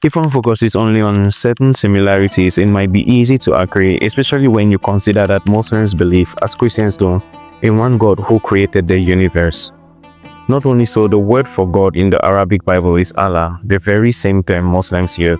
If one focuses only on certain similarities, it might be easy to agree, especially when you consider that Muslims believe, as Christians do, in one God who created the universe. Not only so, the word for God in the Arabic Bible is Allah, the very same term Muslims use.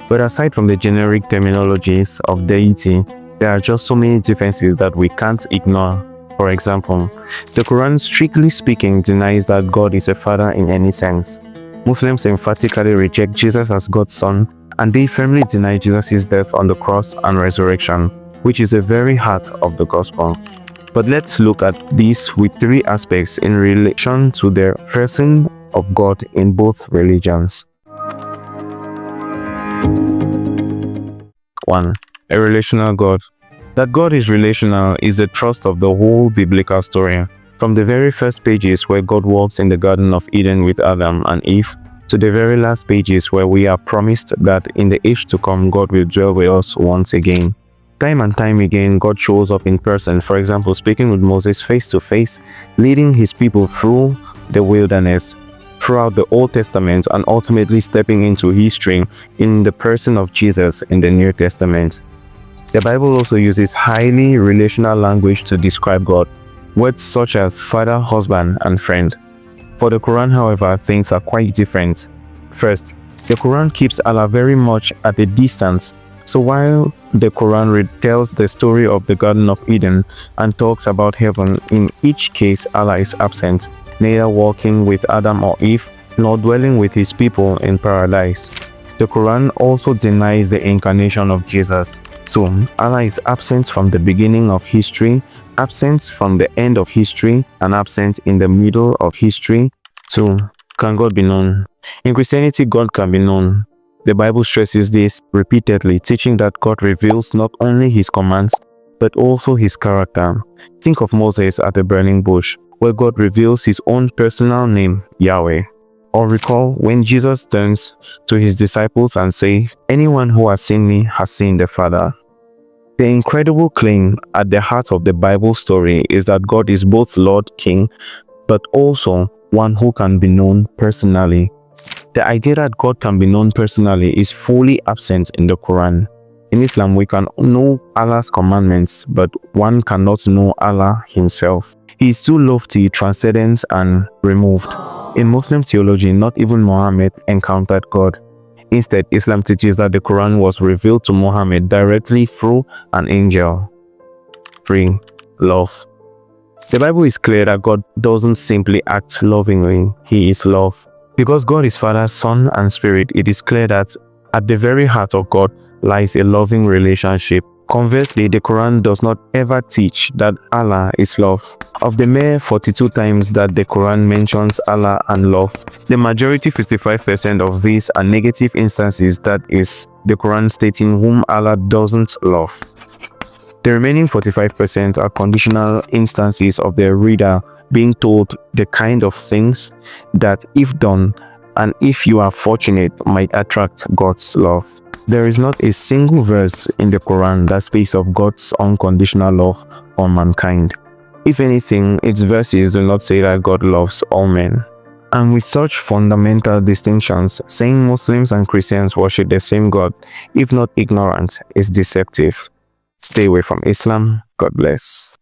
But aside from the generic terminologies of deity, there are just so many differences that we can't ignore. For example, the Quran, strictly speaking, denies that God is a father in any sense. Muslims emphatically reject Jesus as God's son, and they firmly deny Jesus' death on the cross and resurrection, which is the very heart of the gospel. But let's look at this with three aspects in relation to the person of God in both religions. 1. A relational God. That God is relational is the thrust of the whole biblical story. From the very first pages where God walks in the Garden of Eden with Adam and Eve, to the very last pages where we are promised that in the age to come God will dwell with us once again. Time and time again, God shows up in person, for example, speaking with Moses face to face, leading his people through the wilderness, throughout the Old Testament, and ultimately stepping into history in the person of Jesus in the New Testament. The Bible also uses highly relational language to describe God, words such as father, husband, and friend. For the Quran, however, things are quite different. First, the Quran keeps Allah very much at a distance. So while the Quran retells the story of the Garden of Eden and talks about heaven, in each case Allah is absent, neither walking with Adam or Eve, nor dwelling with his people in paradise. The Quran also denies the incarnation of Jesus. So, Allah is absent from the beginning of history, absent from the end of history, and absent in the middle of history. 2. Can God be known? In Christianity, God can be known. The Bible stresses this repeatedly, teaching that God reveals not only his commands, but also his character. Think of Moses at the burning bush, where God reveals his own personal name, Yahweh. Or recall when Jesus turns to his disciples and says, "Anyone who has seen me has seen the Father." The incredible claim at the heart of the Bible story is that God is both Lord, King, but also one who can be known personally. The idea that God can be known personally is fully absent in the Quran. In Islam, we can know Allah's commandments, but one cannot know Allah himself. He is too lofty, transcendent, and removed. In Muslim theology, not even Muhammad encountered God. Instead, Islam teaches that the Quran was revealed to Muhammad directly through an angel. 3. Love. The Bible is clear that God doesn't simply act lovingly, he is love. Because God is Father, Son, and Spirit, it is clear that at the very heart of God lies a loving relationship. Conversely, the Quran does not ever teach that Allah is love. Of the mere 42 times that the Quran mentions Allah and love, the majority, 55% of these, are negative instances, that is, the Quran stating whom Allah doesn't love. The remaining 45% are conditional instances of the reader being told the kind of things that, if done, and if you are fortunate, might attract God's love. There is not a single verse in the Quran that speaks of God's unconditional love for mankind. If anything, its verses do not say that God loves all men. And with such fundamental distinctions, saying Muslims and Christians worship the same God, if not ignorant, is deceptive. Stay away from Islam. God bless.